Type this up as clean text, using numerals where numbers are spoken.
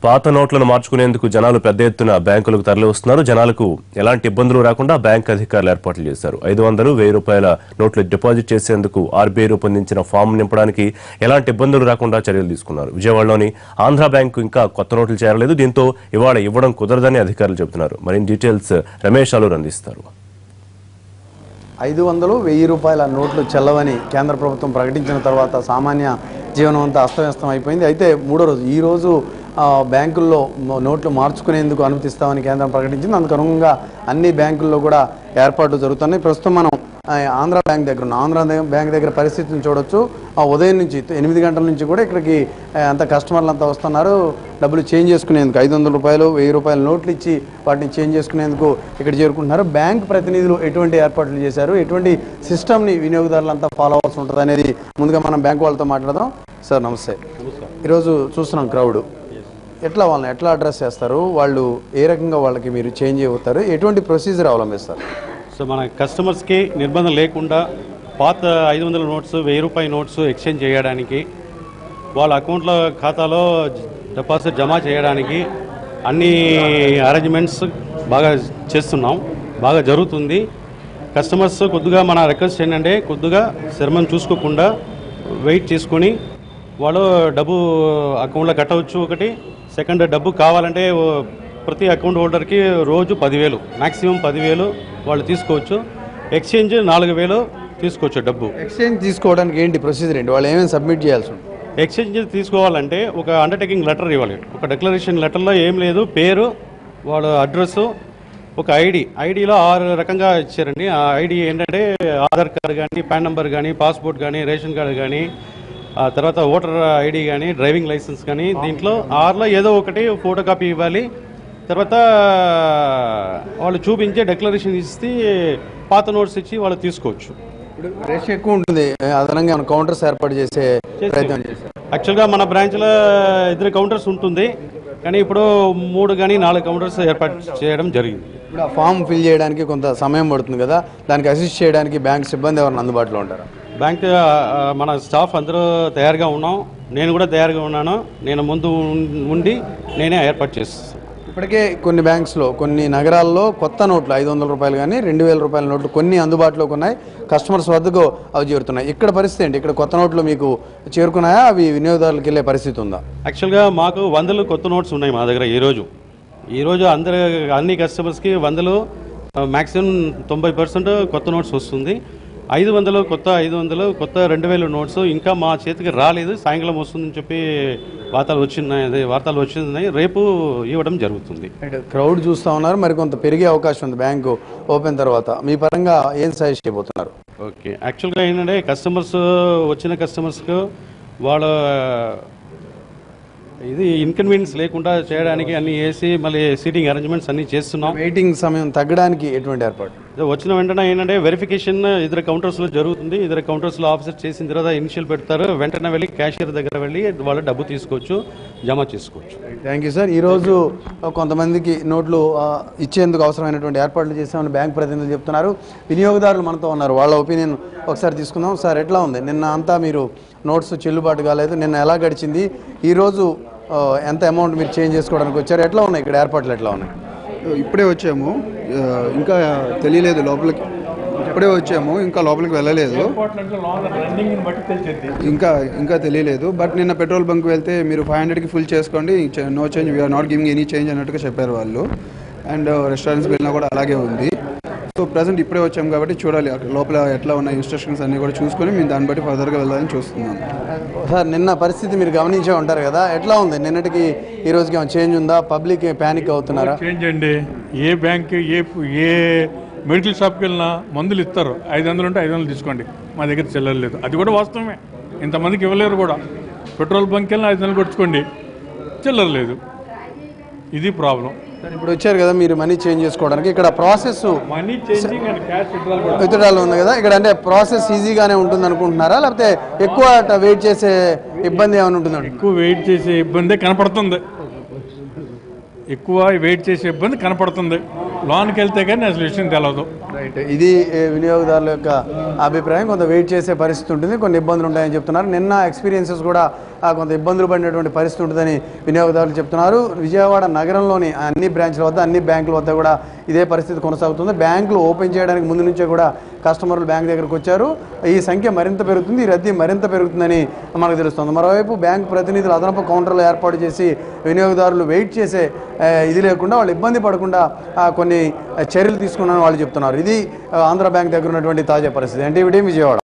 పాత నోట్లను మార్చుకునేందుకు జనాలు పెద్ద ఎత్తున బ్యాంకులకు తరలివస్తున్నారు. జనాలకు ఎలాంటి ఇబ్బందులు రాకుండా బ్యాంక్ అధికారులు ఏర్పాట్లు చేశారు. 500, 1000 రూపాయల నోట్లు డిపాజిట్ చేసేందుకు ఆర్బీఐ రూపొందించిన ఫామ్ నింపడానికి ఎలాంటి ఇబ్బందులు రాకుండా చర్యలు తీసుకున్నారు. విజయవాడలోని ఆంధ్ర బ్యాంకు ఇంకా కొత్త నోట్లు చేరలేదు. దీంతో ఇవాళ ఇవ్వడం కుదరదని అధికారులు చెబుతున్నారు. మరిన్ని డీటెయిల్స్ రమేష్ అలూర్ అందిస్తారు. 500, 1000 రూపాయల నోట్లు చెల్లవని కేంద్ర ప్రభుత్వం ప్రకటించిన తర్వాత సామాన్య జీవనం అంతా అస్తవ్యస్తం అయిపోయింది. అయితే మూడో రోజు ఈరోజు బ్యాంకుల్లో నోట్లు మార్చుకునేందుకు అనుమతిస్తామని కేంద్రం ప్రకటించింది. అందుకు అనుగుణంగా అన్ని బ్యాంకుల్లో కూడా ఏర్పాట్లు జరుగుతున్నాయి. ప్రస్తుతం మనం ఆంధ్ర బ్యాంక్ దగ్గర ఉన్నాం. ఆంధ్ర బ్యాంక్ దగ్గర పరిస్థితిని చూడొచ్చు. ఉదయం నుంచి 8 గంటల నుంచి కూడా ఇక్కడికి అంత కస్టమర్లు అంతా వస్తున్నారు. డబ్బులు చేంజ్ చేసుకునేందుకు 500 రూపాయలు, 1000 రూపాయల నోట్లు ఇచ్చి వాటిని చేంజ్ చేసుకునేందుకు ఇక్కడ చేరుకుంటున్నారు. బ్యాంక్ ప్రతినిధులు ఎటువంటి ఏర్పాట్లు చేశారు, ఎటువంటి సిస్టమ్ని వినియోగదారులంతా ఫాలో అవ్వాల్సి ఉంటుంది అనేది ముందుగా మనం బ్యాంక్ వాళ్ళతో మాట్లాడదాం. సార్ నమస్తే. ఈరోజు చూస్తున్నాం క్రౌడ్, ఎట్లా అడ్రస్ చేస్తారు, వాళ్ళు ఏ రకంగా వాళ్ళకి మీరు చేంజ్ అవుతారు, ఎటువంటి ప్రొసీజర్ అవలంబిస్తారు? సో మన కస్టమర్స్కి నిర్బంధం లేకుండా పాత 500 నోట్స్, 1000 రూపాయల నోట్స్ ఎక్స్చేంజ్ చేయడానికి, వాళ్ళ అకౌంట్లో ఖాతాలో డిపాజిట్ జమ చేయడానికి అన్ని అరేంజ్మెంట్స్ బాగా చేస్తున్నాం, బాగా జరుగుతుంది. కస్టమర్స్ కొద్దిగా మన రిక్వెస్ట్ ఏంటంటే కొద్దిగా శ్రమను చూసుకోకుండా వెయిట్ చేసుకొని వాళ్ళు డబ్బు అకౌంట్లో కట్టవచ్చు. ఒకటి సెకండ్, డబ్బు కావాలంటే ప్రతి అకౌంట్ హోల్డర్కి రోజు 10,000, మ్యాక్సిమం 10,000 వాళ్ళు తీసుకోవచ్చు. ఎక్స్చేంజ్ 4,000 తీసుకోవచ్చు. డబ్బు ఎక్స్చేంజ్ తీసుకోవడానికి ఏంటి ప్రొసీజర్, ఏంటి వాళ్ళు ఏమేమి సబ్మిట్ చేయాల్సి ఉంటుంది? ఎక్స్చేంజ్ తీసుకోవాలంటే ఒక అండర్టేకింగ్ లెటర్ ఇవ్వాలి. ఒక డిక్లరేషన్ లెటర్లో ఏం లేదు, పేరు, వాళ్ళ అడ్రస్సు, ఒక ఐడిలో 6 రకంగా ఇచ్చారండి. ఆ ఐడి ఏంటంటే ఆధార్ కార్డు కానీ, పాన్ నెంబర్ కానీ, పాస్పోర్ట్ కానీ, రేషన్ కార్డు కానీ, ఆ తర్వాత ఓటర్ ఐడి కానీ, డ్రైవింగ్ లైసెన్స్ కానీ, దీంట్లో 6లో ఏదో ఒకటి ఫోటో కాపీ ఇవ్వాలి. తర్వాత వాళ్ళు చూపించే డిక్లరేషన్ ఇస్తే పాత నోట్స్ ఇచ్చి వాళ్ళు తీసుకోవచ్చు. ఇప్పుడు రష్ ఎక్కువ ఉంటుంది, అదనంగా మన కౌంటర్స్ ఏర్పాటు చేసే ప్రయత్నం చేశారు. యాక్చువల్గా మన బ్రాంచ్లో 2 కౌంటర్స్ ఉంటుంది, కానీ ఇప్పుడు 3 కానీ 4 కౌంటర్స్ ఏర్పాటు చేయడం జరిగింది. ఇప్పుడు ఆ ఫామ్ ఫిల్ చేయడానికి కొంత సమయం పడుతుంది కదా, దానికి అసిస్ట్ చేయడానికి బ్యాంక్ సిబ్బంది ఎవరైనా అందుబాటులో ఉంటారా? బ్యాంక్ మన స్టాఫ్ అందరూ తయారుగా ఉన్నాం, నేను కూడా తయారుగా ఉన్నాను. నేను ముందు ఉండి నేనే ఏర్పాటు చేస్తాను. ఇప్పటికే కొన్ని బ్యాంక్స్లో, కొన్ని నగరాల్లో కొత్త నోట్లు 500 రూపాయలు కానీ 2,000 రూపాయల నోట్లు కొన్ని అందుబాటులోకి ఉన్నాయి, కస్టమర్స్ వద్దకు అవి చేరుతున్నాయి. ఇక్కడ పరిస్థితి ఏంటి? ఇక్కడ కొత్త నోట్లు మీకు చేరుకున్నాయా, అవి వినియోగదారులకు వెళ్ళే పరిస్థితి ఉందా? యాక్చువల్గా మాకు 100 కొత్త నోట్స్ ఉన్నాయి మా దగ్గర. ఈరోజు అన్ని కస్టమర్స్కి 100 మ్యాక్సిమం 90% కొత్త నోట్స్ వస్తుంది. 500 కొత్త 2,000 నోట్స్ ఇంకా మా చేతికి రాలేదు. సాయంకాలం వస్తుందని చెప్పి వార్తలు వచ్చినాయి. రేపు ఇవ్వడం జరుగుతుంది. క్రౌడ్ చూస్తూ ఉన్నారు, మరి కొంత పెరిగే అవకాశం ఉంది బ్యాంకు ఓపెన్ తర్వాత. మీ పరంగా ఏం సజెస్ట్ చేయబోతున్నారు? ఓకే, యాక్చువల్గా ఏంటంటే వచ్చిన కస్టమర్స్కు వాళ్ళ ఇది ఇన్కన్వీనియన్స్ లేకుండా చేయడానికి అన్ని వేసి మళ్ళీ సీటింగ్ అరేంజ్మెంట్స్ అన్ని చేస్తున్నాం. వెయిటింగ్ సమయం తగ్గడానికి ఎటువంటి ఏర్పాటు? వచ్చిన వెంటనే ఏంటంటే వెరిఫికేషన్ 2 కౌంటర్స్లో జరుగుతుంది. 2 కౌంటర్స్లో ఆఫీసర్ చేసిన తర్వాత ఇనిషియల్ పెడతారు. వెంటనే వెళ్ళి క్యాషియర్ దగ్గర వెళ్ళి వాళ్ళు డబ్బు తీసుకోవచ్చు, జమ చేసుకోవచ్చు. Thank you sir. ఈరోజు కొంతమందికి నోట్లు ఇచ్చేందుకు అవసరమైనటువంటి ఏర్పాట్లు చేసామని బ్యాంక్ ప్రతినిధులు చెప్తున్నారు. వినియోగదారులు మనతో ఉన్నారు, వాళ్ళ ఒపీనియన్ ఒకసారి తీసుకుందాం. సార్ ఎట్లా ఉంది? నిన్న అంతా మీరు నోట్స్ చెల్లుబాటు కాలేదు, నిన్న ఎలా గడిచింది? ఈరోజు ఎంత అమౌంట్ మీరు చేంజ్ చేసుకోవడానికి వచ్చారు? ఎట్లా ఉన్నాయి ఇక్కడ ఏర్పాట్లు, ఎట్లా ఉన్నాయి? ఇప్పుడే వచ్చాము, ఇంకా తెలియలేదు లోపలికి. ఇప్పుడే వచ్చాము, ఇంకా లోపలికి వెళ్ళలేదు, ఇంకా తెలియలేదు. బట్ నిన్న పెట్రోల్ బంక్ వెళ్తే మీరు 500కి ఫుల్ చేసుకోండి, no change, we're not giving any change అన్నట్టుగా చెప్పారు వాళ్ళు. అండ్ రెస్టారెంట్స్కి వెళ్ళినా కూడా అలాగే ఉంది. సో ప్రజెంట్ ఇప్పుడే వచ్చాము కాబట్టి చూడాలి లోపల ఎట్లా ఉన్న ఇన్స్ట్రక్షన్స్ అన్నీ కూడా చూసుకొని మేము దాన్ని బట్టి ఫర్దర్గా వెళ్ళాలని చూస్తున్నాం. సార్ నిన్న పరిస్థితి మీరు గమనించే ఉంటారు కదా, ఎట్లా ఉంది? నిన్నటికి ఈ రోజుకి ఏమైనా చేంజ్ ఉందా? పబ్లిక్ ప్యానిక్ అవుతున్నారా? చేంజ్ అండి. ఏ బ్యాంక్ ఏ మెడికల్ షాప్కి వెళ్ళినా మందులు ఇస్తారు, 500 ఉంటే 500 తీసుకోండి, మా దగ్గర చిల్లర లేదు. అది కూడా వాస్తవమే, ఇంతమందికి ఇవ్వలేరు కూడా. పెట్రోల్ బంక్కి వెళ్ళినా 500 కొట్టుకోండి, చిల్లర లేదు. ఇది ప్రాబ్లం. ఇప్పుడు వచ్చారు కదా మీరు మనీ చేంజ్ చేసుకోవడానికి, ఇక్కడ process money changing and cash withdrawal ఉంది కదా, ఇక్కడ అంటే ప్రాసెస్ ఈజీగానే ఉంటుంది అనుకుంటున్నారా, లేకపోతే ఎక్కువ వెయిట్ చేసే ఇబ్బంది ఏమైనా ఉంటుందండి? ఎక్కువ వెయిట్ చేసే ఇబ్బంది కనపడుతుంది, ఎక్కువ వెయిట్ చేసే ఇబ్బంది కనపడుతుంది. లోన్కి వెళ్తే కానీ అసలు విషయం తెలియదు. రైట్, ఇది వినియోగదారుల యొక్క అభిప్రాయం. కొంత వెయిట్ చేసే పరిస్థితి ఉంటుంది, కొన్ని ఇబ్బందులు ఉంటాయని చెప్తున్నారు. నిన్న ఎక్స్పీరియన్సెస్ కూడా కొంత ఇబ్బందులు పడినటువంటి పరిస్థితి ఉంటుందని వినియోగదారులు చెప్తున్నారు. విజయవాడ నగరంలోని అన్ని బ్రాంచ్ల వద్ద అన్ని బ్యాంకుల వద్ద కూడా ఇదే పరిస్థితి కొనసాగుతుంది. బ్యాంకులు ఓపెన్ చేయడానికి ముందు నుంచే కూడా కస్టమర్లు బ్యాంక్ దగ్గరకు వచ్చారు. ఈ సంఖ్య మరింత పెరుగుతుంది, ఈ రద్దీ మరింత పెరుగుతుందని మనకు తెలుస్తుంది. మరోవైపు బ్యాంకు ప్రతినిధులు అదనపు కౌంటర్లు ఏర్పాటు చేసి వినియోగదారులు వెయిట్ చేసే ఇది లేకుండా వాళ్ళు ఇబ్బంది పడకుండా కొన్ని చర్యలు తీసుకున్నారని వాళ్ళు చెప్తున్నారు. ఇది ఆంధ్ర బ్యాంక్ దగ్గర ఉన్నటువంటి తాజా పరిస్థితి. ఎన్టీవీ విజయవాడ.